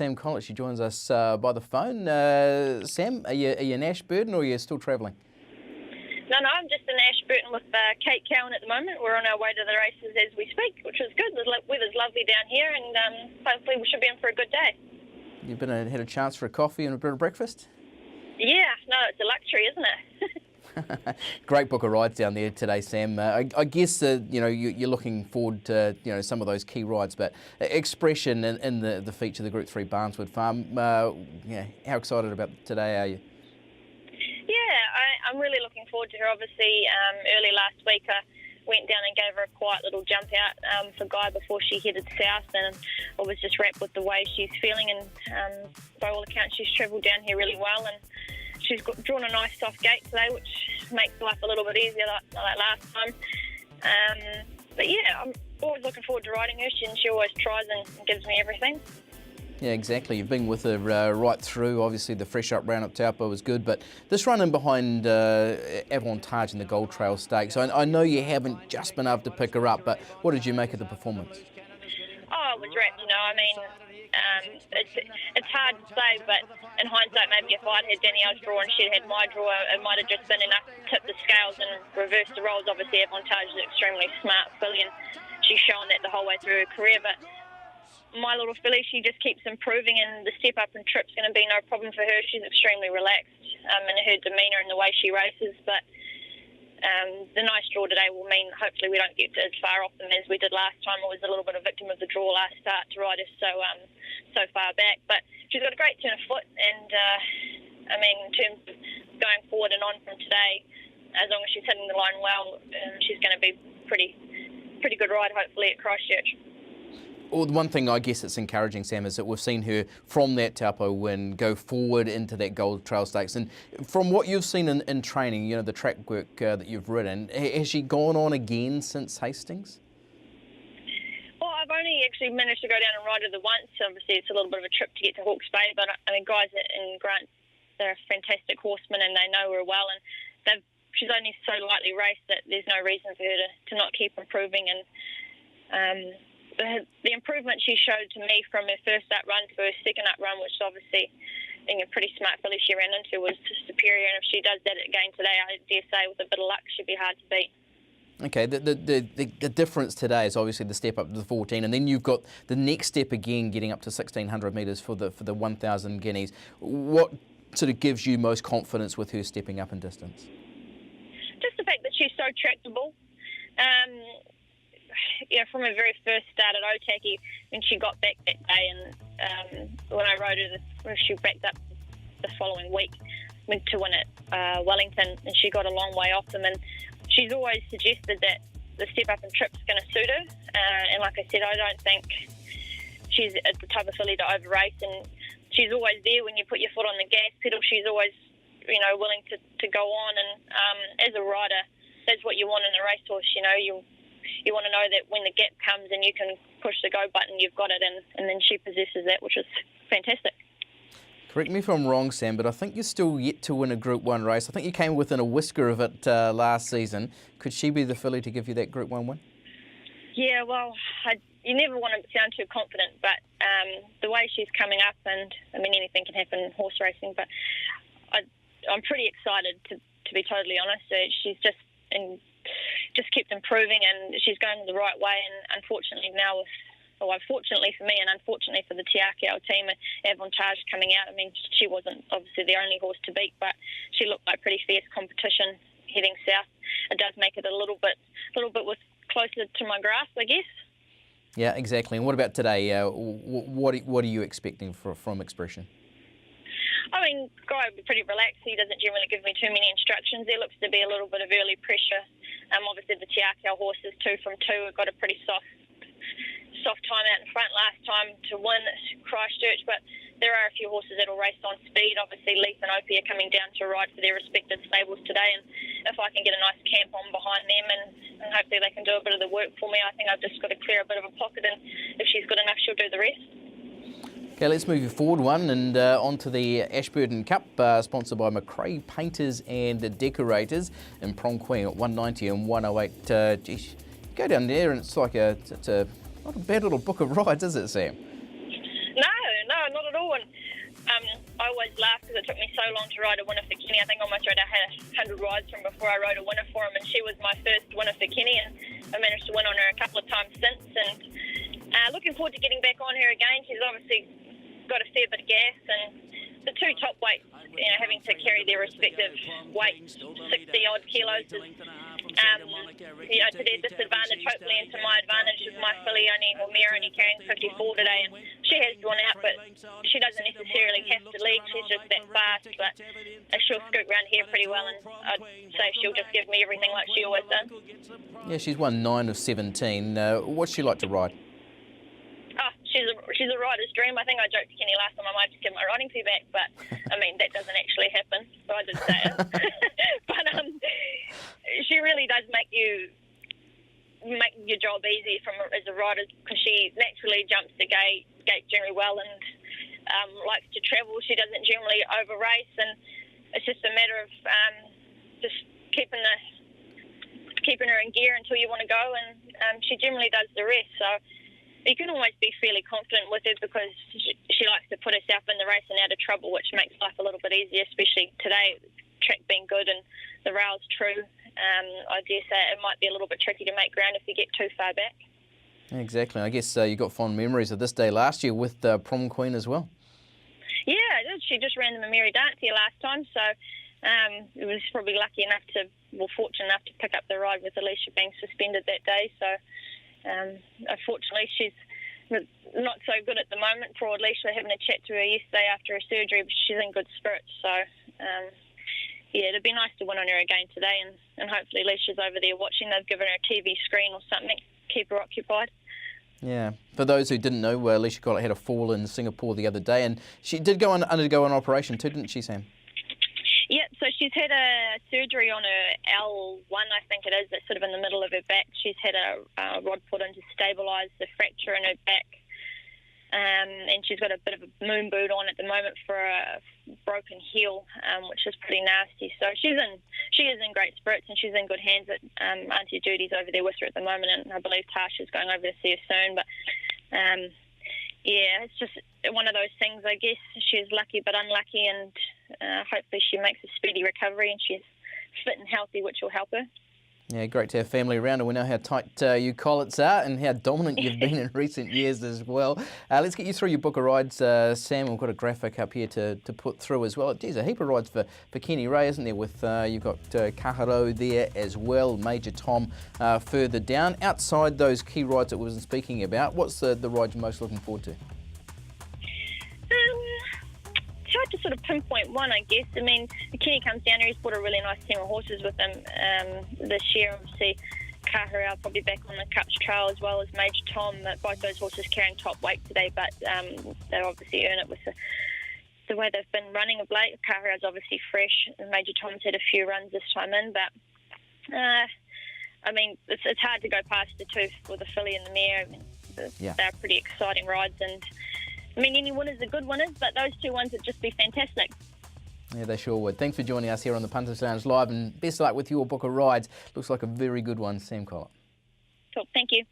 Sam Collett, she joins us by the phone. Sam, are you in Ashburton or are you still travelling? No, I'm just in Ashburton with Kate Cowan at the moment. We're on our way to the races as we speak, which is good. The weather's lovely down here, and hopefully we should be in for a good day. You've had a chance for a coffee and a bit of breakfast? Yeah, no, it's a luxury, isn't it? Great book of rides down there today, Sam. I guess you're looking forward to some of those key rides, but Expression in the feature, the Group 3 Barneswood Farm. How excited about today are you? Yeah, I'm really looking forward to her. Obviously, early last week I went down and gave her a quiet little jump out for Guy before she headed south, and I was just wrapped with the way she's feeling, and by all accounts she's travelled down here really well, and she's drawn a nice soft gate today, which makes life a little bit easier like last time. But yeah, I'm always looking forward to riding her, and she always tries and gives me everything. Yeah, exactly. You've been with her right through. Obviously, the fresh up round at Taupo was good, but this run in behind Avantage in the Gold Trail Stakes, I know you haven't just been able to pick her up, but what did you make of the performance? Oh, it was wrapped, I mean, it's hard to say, but in hindsight, maybe if I'd had Danielle's draw and she'd had my draw, it might have just been enough to tip the scales and reverse the roles. Obviously, Avantage is an extremely smart filly, and she's shown that the whole way through her career, but my little filly, she just keeps improving, and the step up and trip's going to be no problem for her. She's extremely relaxed in her demeanour and the way she races, but the nice draw today will mean hopefully we don't get as far off them as we did last time. I was a little bit of a victim of the draw last start to ride us so far back, but she's got a great turn of foot, and I mean, in terms of going forward and on from today, as long as she's hitting the line well, she's going to be pretty good ride hopefully at Christchurch. Well, the one thing I guess that's encouraging, Sam, is that we've seen her from that Taupo win go forward into that Gold Trail Stakes. And from what you've seen in training, the track work that you've ridden, has she gone on again since Hastings? Well, I've only actually managed to go down and ride her the once. Obviously, it's a little bit of a trip to get to Hawke's Bay, but I mean, guys in Grant, they're fantastic horsemen and they know her well. And she's only so lightly raced that there's no reason for her to not keep improving. And the improvement she showed to me from her first up run to her second up run, which obviously being a pretty smart filly she ran into, was superior. And if she does that again today, I dare say with a bit of luck she'd be hard to beat. Okay, the difference today is obviously the step up to the 14, and then you've got the next step again, getting up to 1,600 metres for the 1,000 guineas. What sort of gives you most confidence with her stepping up in distance? Just the fact that she's so tractable. From her very first start at Otaki, when she got back that day, and when I rode her, she backed up the following week, went to win at Wellington, and she got a long way off them. And she's always suggested that the step up and trip's going to suit her. And like I said, I don't think she's the type of filly to over-race, and she's always there when you put your foot on the gas pedal. She's always, willing to go on. And as a rider, that's what you want in a racehorse. You want to know that when the gap comes and you can push the go button, you've got it, and then she possesses that, which is fantastic. Correct me if I'm wrong, Sam, but I think you're still yet to win a Group 1 race. I think you came within a whisker of it last season. Could she be the filly to give you that Group 1 win? Yeah, well, you never want to sound too confident, but the way she's coming up, and I mean, anything can happen in horse racing, but I'm pretty excited, to be totally honest. She's just kept improving, and she's going the right way. And unfortunately now, fortunately for me and unfortunately for the Te Akau team, Avantage coming out, I mean, she wasn't obviously the only horse to beat, but she looked like pretty fierce competition heading south. It does make it a little bit closer to my grasp, I guess. Yeah, exactly. And what about today? What are you expecting from Expression? I mean, Guy will be pretty relaxed. He doesn't generally give me too many instructions. There looks to be a little bit of early pressure. Obviously, the Te Akau horses, 2 from 2, have got a pretty soft time out in front last time to win at Christchurch, but there are a few horses that will race on speed. Obviously, Leaf and Opie are coming down to ride for their respective stables today, and if I can get a nice camp on behind them and hopefully they can do a bit of the work for me, I think I've just got to clear a bit of a pocket, and if she's good enough, she'll do the rest. Okay, let's move you forward one and on to the Ashburton Cup, sponsored by McRae Painters and Decorators in Prong Queen at 190 and 108. Geez, you go down there and it's like it's not a bad little book of rides, is it, Sam? No, not at all. cool. And I always laugh because it took me so long to ride a winner for Kenny. I think I almost rode 100 rides from before I rode a winner for him, and she was my first winner for Kenny, and I managed to win on her a couple of times since. And looking forward to getting back on her again. She's obviously got a fair bit of gas, and the two top weights, having to carry their respective weights, 60-odd kilos, is, to their disadvantage, hopefully into my advantage, is my filly Mare only carrying 54 today, and she has gone out, but she doesn't necessarily have to lead. She's just that fast, but she'll scoot around here pretty well, and I'd say she'll just give me everything like she always does. Yeah, she's won 9 of 17. What's she like to ride? Oh, she's a rider's dream. I think I joked to Kenny last time I might just get my riding fee back, but I mean that doesn't actually happen. So I did say it. But she really does make your job easy as a rider, because she naturally jumps the gate generally well and likes to travel. She doesn't generally over race, and it's just a matter of just keeping her in gear until you want to go, and she generally does the rest. So you can always be fairly confident with her, because she likes to put herself in the race and out of trouble, which makes life a little bit easier, especially today, track being good and the rail's true. I dare say it might be a little bit tricky to make ground if you get too far back. Exactly. I guess you got fond memories of this day last year with Prom Queen as well. Yeah, I did. She just ran the Mary Dance here last time, so it was probably fortunate enough to pick up the ride with Alicia being suspended that day. So unfortunately, she's not so good at the moment. Poor Alicia, having a chat to her yesterday after her surgery, but she's in good spirits. So it'd be nice to win on her again today, and hopefully Alicia's over there watching. They've given her a TV screen or something, keep her occupied. Yeah. For those who didn't know, Alicia Collett had a fall in Singapore the other day, and she did undergo an operation too, didn't she, Sam? Yeah, so she's had a surgery on her L1, I think it is, that's sort of in the middle of her back. She's had a rod put in to stabilise the fracture in her back. And she's got a bit of a moon boot on at the moment for a broken heel, which is pretty nasty. So she is in great spirits, and she's in good hands. Auntie Judy's over there with her at the moment, and I believe Tasha's going over to see her soon. But it's just one of those things, I guess. She's lucky but unlucky, and hopefully she makes a speedy recovery and she's fit and healthy, which will help her. Yeah, great to have family around, and we know how tight you Colletts are and how dominant you've been in recent years as well. Let's get you through your book of rides, Sam. We've got a graphic up here to put through as well. There's a heap of rides for Kenny Ray, isn't there? With you've got Kaharo there as well, Major Tom further down. Outside those key rides that we were speaking about, what's the ride you're most looking forward to? It's hard to sort of pinpoint one, I guess. I mean, Kenny comes down here, he's brought a really nice team of horses with him this year. Obviously, Kahara probably back on the Cups Trail, as well as Major Tom. Both those horses carrying top weight today, but they obviously earn it with the way they've been running of late. Kahara's obviously fresh, and Major Tom's had a few runs this time in, but I mean, it's hard to go past the two with the filly and the mare. I mean, they're pretty exciting rides, and I mean, any winners are good winners, but those two ones would just be fantastic. Yeah, they sure would. Thanks for joining us here on the Punters Lounge Live, and best of luck with your book of rides. Looks like a very good one, Sam Collett. Cool, thank you.